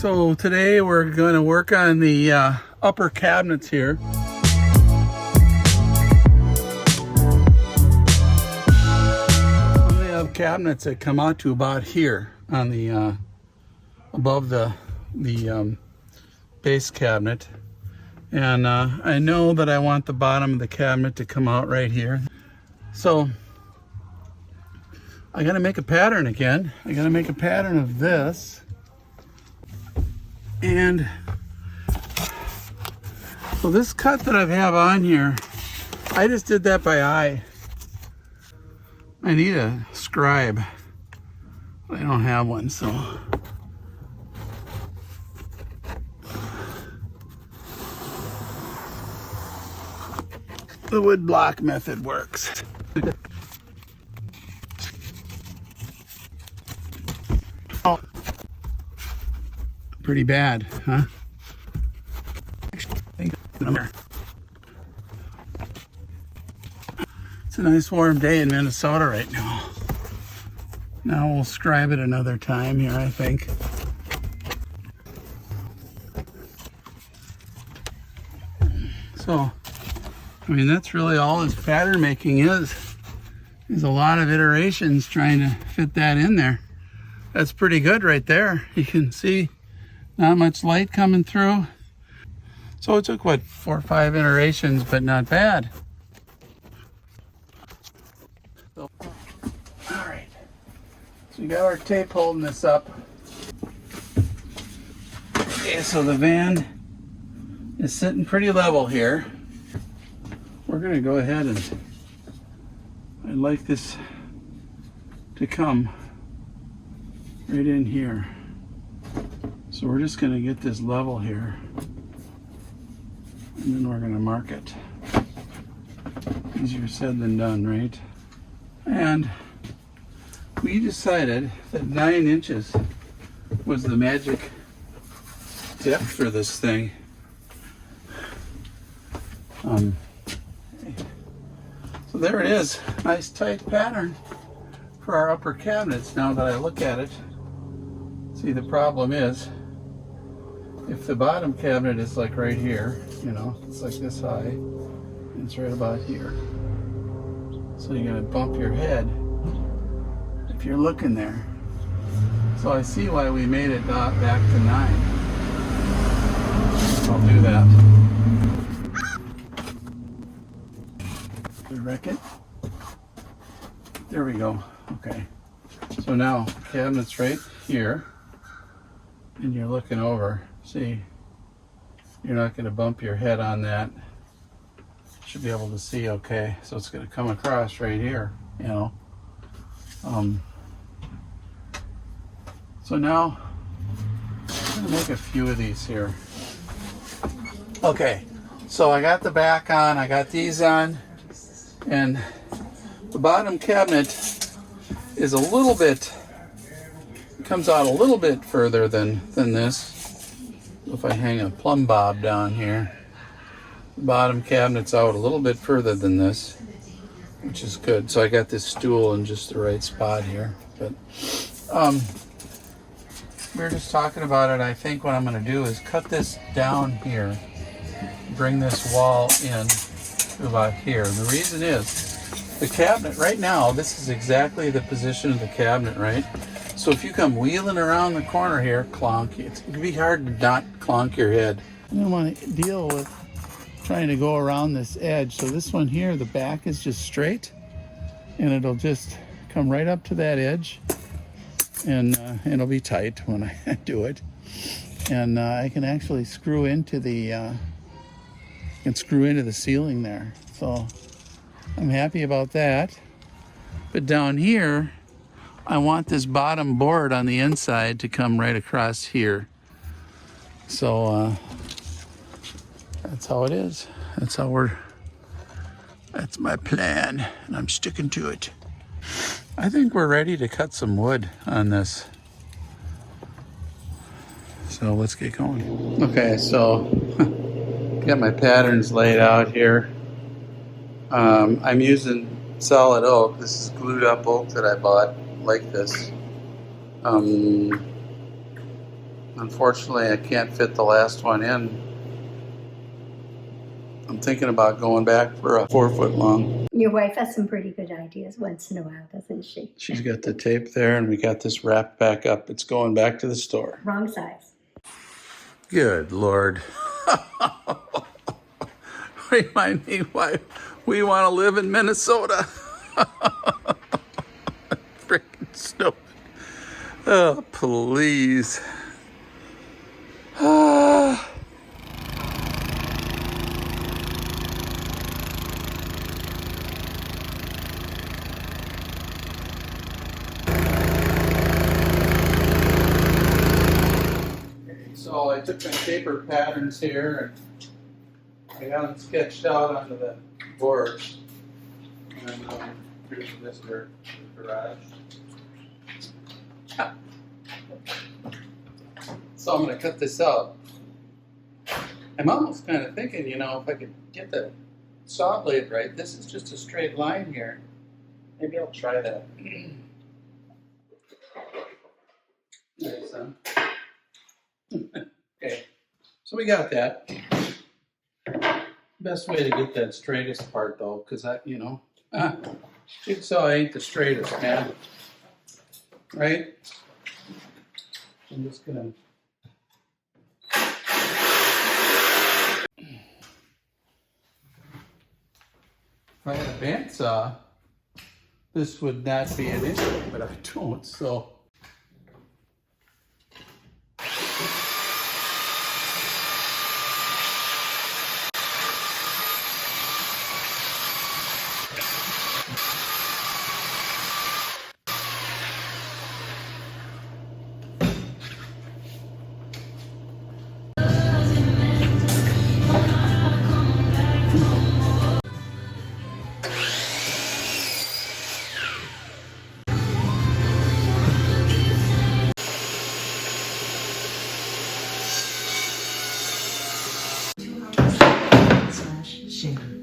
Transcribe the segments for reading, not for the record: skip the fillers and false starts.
So today we're going to work on the upper cabinets here. They have cabinets that come out to about here on the above the base cabinet, and I know that I want the bottom of the cabinet to come out right here. So I got to make a pattern again. I got to make a pattern of this. And so this cut that I have on here, I just did that by eye. I need a scribe. I don't have one, so. The wood block method works. Oh. Pretty bad, huh? It's a nice warm day in Minnesota right now. Now we'll scribe it another time here, I think. So, I mean, that's really all this pattern making is a lot of iterations trying to fit that in there. That's pretty good right there. You can see not much light coming through. So it took, what, 4 or 5 iterations, but not bad. So, all right. So we got our tape holding this up. Okay, so the van is sitting pretty level here. We're going to go ahead and I'd like this to come right in here. So we're just going to get this level here, and then we're going to mark it. Easier said than done, right? And we decided that 9 inches was the magic depth for this thing. So there it is, nice tight pattern for our upper cabinets. Now that I look at it, see, the problem is, if the bottom cabinet is like right here, you know, it's like this high, and it's right about here. So you're gonna bump your head if you're looking there. So I see why we made it back to 9. I'll do that. Did I wreck it? There we go. Okay. So now cabinet's right here, and you're looking over. See, you're not going to bump your head on that. Should be able to see okay. So it's going to come across right here, you know. So now I'm going to make a few of these here. Okay, so I got the back on, I got these on, and the bottom cabinet is a little bit, comes out a little bit further than this. If I hang a plumb bob down here, the bottom cabinet's out a little bit further than this, which is good. So I got this stool in just the right spot here. But we were just talking about it. I think what I'm going to do is cut this down here, bring this wall in to about here. And the reason is, the cabinet right now, this is exactly the position of the cabinet, right? So if you come wheeling around the corner here, clonk, it can be hard to not clonk your head. I don't want to deal with trying to go around this edge. So this one here, the back is just straight, and it'll just come right up to that edge, and it'll be tight when I do it. And I can actually screw into the ceiling there. So I'm happy about that. But down here, I want this bottom board on the inside to come right across here. So that's how it is. That's my plan, and I'm sticking to it. I think we're ready to cut some wood on this. So let's get going. Okay, so got my patterns laid out here. I'm using solid oak. This is glued up oak that I bought like this. Unfortunately, I can't fit the last one in. I'm thinking about going back for a 4-foot long. Your wife has some pretty good ideas once in a while, doesn't she? She's got the tape there, and we got this wrapped back up. It's going back to the store. Wrong size. Good Lord. Remind me why we want to live in Minnesota. Freaking stupid. Oh, please. So I took my paper patterns here and I got them sketched out onto the boards. And here's this garage. So I'm going to cut this out. I'm almost kind of thinking, you know, if I could get the saw blade right, this is just a straight line here. Maybe I'll try that. Nice, huh? Okay, so we got that. Best way to get that straightest part though, because that, you know, jigsaw ain't the straightest, man. Right? I'm just gonna. If I had a bandsaw, this would not be an issue, but I don't, so.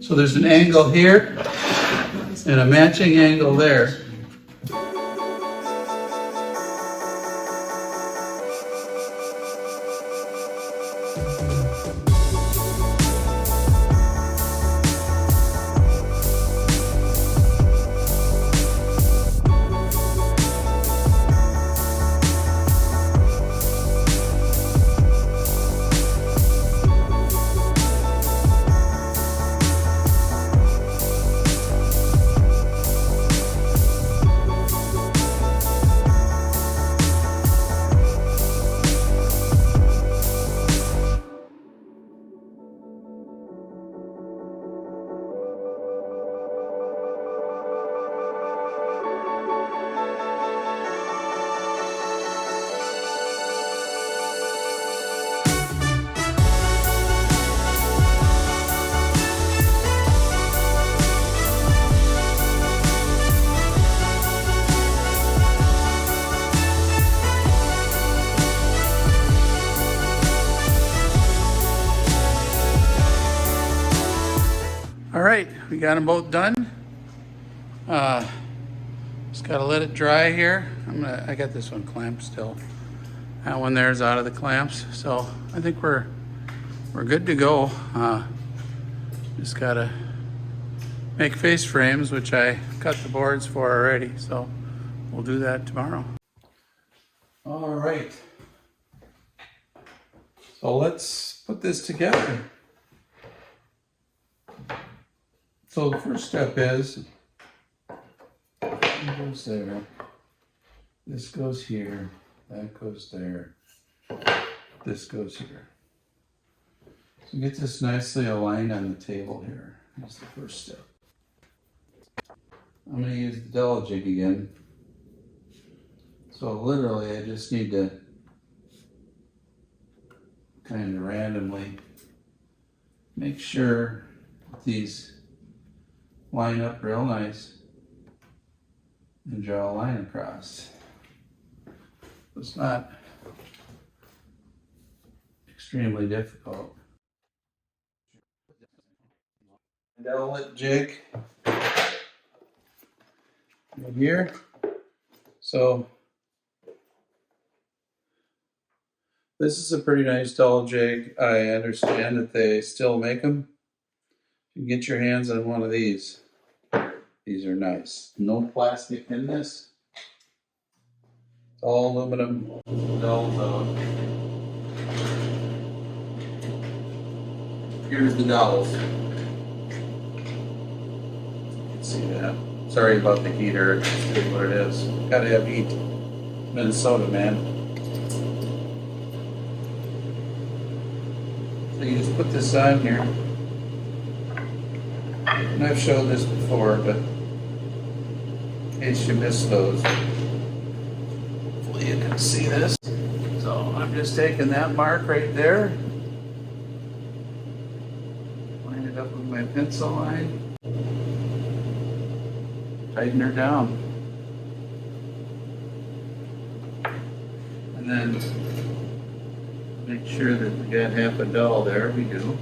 So there's an angle here and a matching angle there. All right, we got them both done. Just gotta let it dry here. I got this one clamped still. That one there is out of the clamps, so I think we're good to go. Just gotta make face frames, which I cut the boards for already, so we'll do that tomorrow. All right, so let's put this together. So the first step is, it goes there, this goes here, that goes there, this goes here. So get this nicely aligned on the table here. That's the first step. I'm going to use the dowel jig again. So literally I just need to kind of randomly make sure that these line up real nice and draw a line across. It's not extremely difficult. Dowel jig right here. So This is a pretty nice doll jig. I understand that they still make them. You can get your hands on one of these. These are nice. No plastic in this. It's all aluminum dolls out. Here's the dolls. You can see that. Sorry about the heater. It's just what it is. Gotta have heat. Minnesota, man. So you just put this on here. And I've showed this before, but in case you missed those, hopefully you can see this. So I'm just taking that mark right there. Line it up with my pencil line. Tighten her down. And then make sure that we got half a doll there. We do.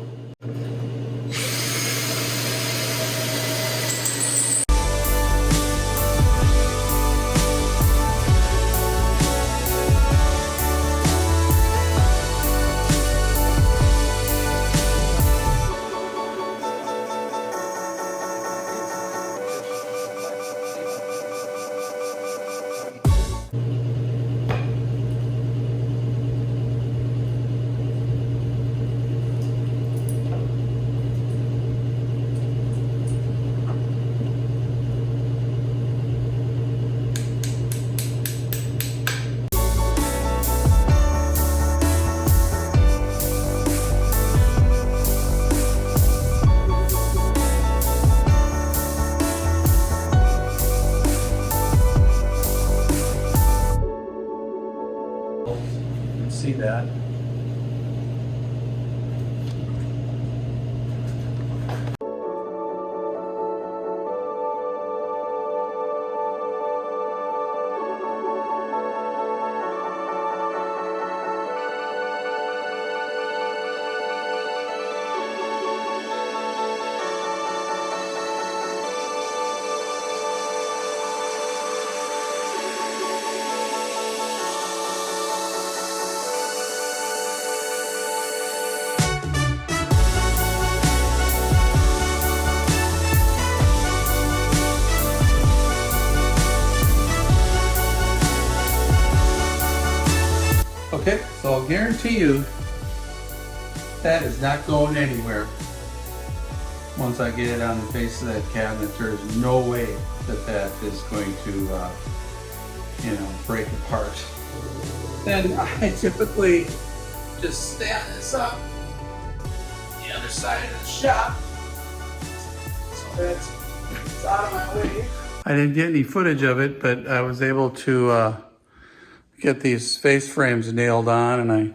See that. Okay, so I'll guarantee you that is not going anywhere. Once I get it on the face of that cabinet, there is no way that that is going to, you know, break apart. Then I typically just stand this up the other side of the shop so that it's out of my way. I didn't get any footage of it, but I was able to get these face frames nailed on, and I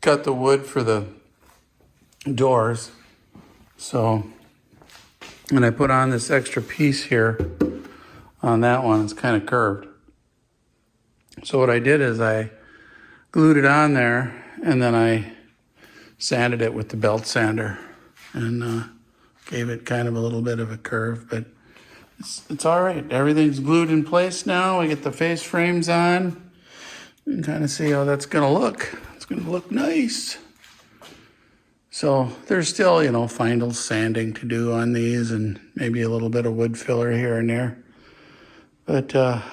cut the wood for the doors. So, and I put on this extra piece here on that one. It's kind of curved. So what I did is I glued it on there, and then I sanded it with the belt sander and gave it kind of a little bit of a curve, but it's all right. Everything's glued in place now. I get the face frames on. You can kind of see how that's gonna look. It's gonna look nice. So there's still, you know, final sanding to do on these and maybe a little bit of wood filler here and there. But I'm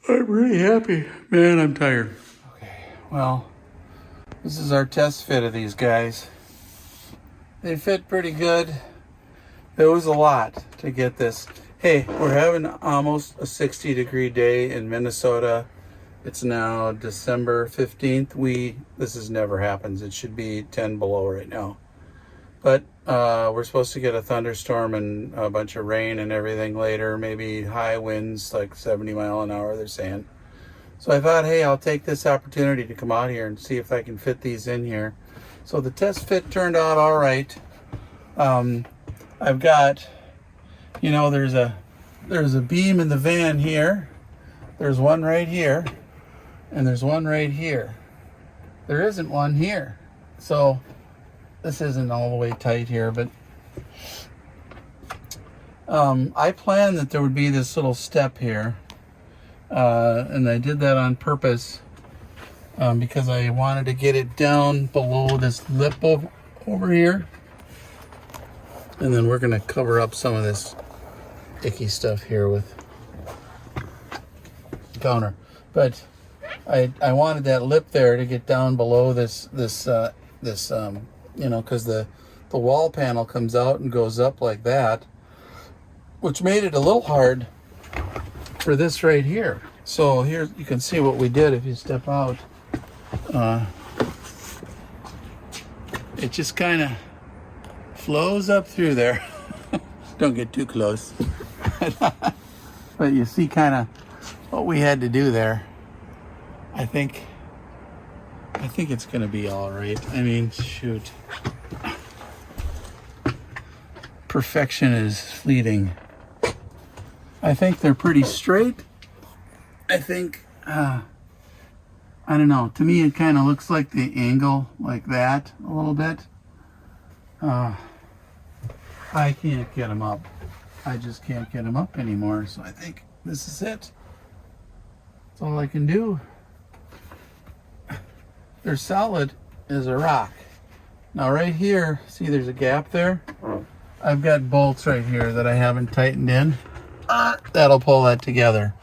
really happy. Man, I'm tired. Okay, well, this is our test fit of these guys. They fit pretty good. It was a lot to get this. Hey, we're having almost a 60-degree day in Minnesota. It's now December 15th. This has never happens. It should be 10 below right now. But we're supposed to get a thunderstorm and a bunch of rain and everything later. Maybe high winds, like 70 mile an hour, they're saying. So I thought, hey, I'll take this opportunity to come out here and see if I can fit these in here. So the test fit turned out all right. I've got, you know, there's a beam in the van here. There's one right here. And there's one right here. There isn't one here. So this isn't all the way tight here, but I planned that there would be this little step here. And I did that on purpose because I wanted to get it down below this lip over here. And then we're going to cover up some of this icky stuff here with the counter. But I wanted that lip there to get down below this you know, because the wall panel comes out and goes up like that, which made it a little hard for this right here. So here you can see what we did. If you step out, it just kind of flows up through there. Don't get too close. But you see kind of what we had to do there. I think it's gonna be all right. I mean, shoot. Perfection is fleeting. I think they're pretty straight. I think, I don't know. To me, it kind of looks like the angle like that a little bit. I can't get them up. I just can't get them up anymore. So I think this is it. That's all I can do. They're solid as a rock. Now right here, see there's a gap there? I've got bolts right here that I haven't tightened in. That'll pull that together.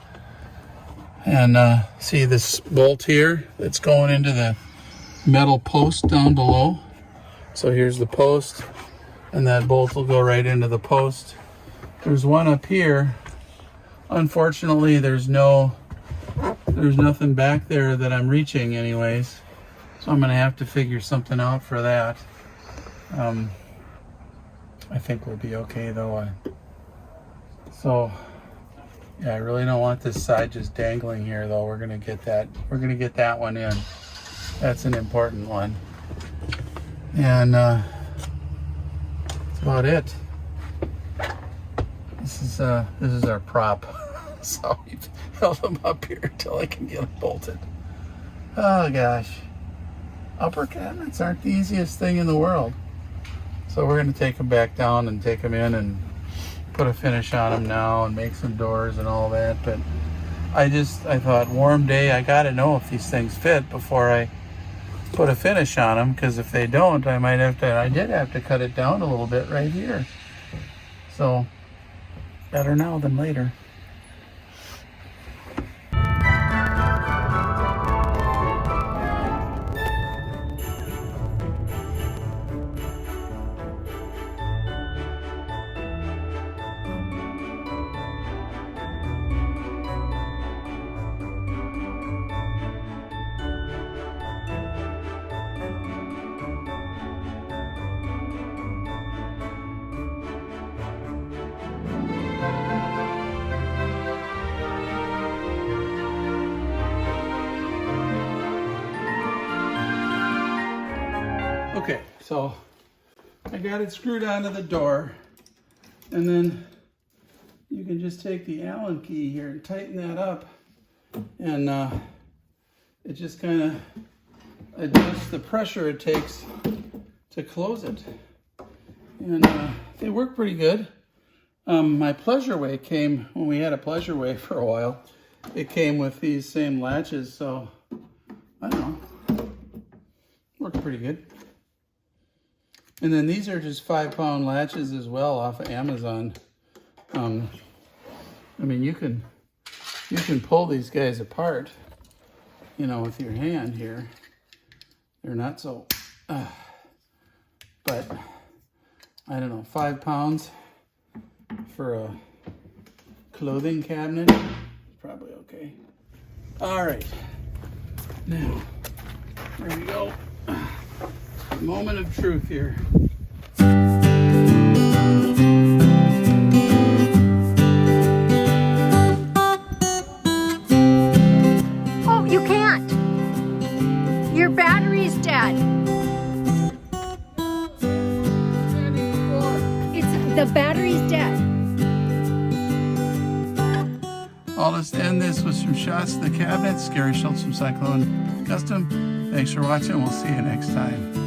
And see this bolt here that's going into the metal post down below. So here's the post, and that bolt will go right into the post. There's one up here. Unfortunately, there's nothing back there that I'm reaching anyways. So I'm gonna have to figure something out for that. I think we'll be okay though. So yeah, I really don't want this side just dangling here though. We're gonna get that one in. That's an important one. And that's about it. This is our prop. So we've held them up here until I can get them bolted. Oh gosh. Upper cabinets aren't the easiest thing in the world. So we're going to take them back down and take them in and put a finish on them now and make some doors and all that. But I thought, warm day, I got to know if these things fit before I put a finish on them, because if they don't, I did have to cut it down a little bit right here. So better now than later. Okay, so I got it screwed onto the door, and then you can just take the Allen key here and tighten that up, and it just kind of adjusts the pressure it takes to close it. And they work pretty good. My Pleasure Way came, when we had a Pleasure Way for a while, it came with these same latches, so I don't know, worked pretty good. And then these are just 5-pound latches as well off of Amazon. I mean, you can pull these guys apart, you know, with your hand here. They're not so, but I don't know, 5 pounds for a clothing cabinet, probably okay. All right, now, here we go. Moment of truth here. Oh, you can't. Your battery's dead. The battery's dead. I'll just end this with some shots of the cabinet. Scary Schultz from Cyclone Custom. Thanks for watching. We'll see you next time.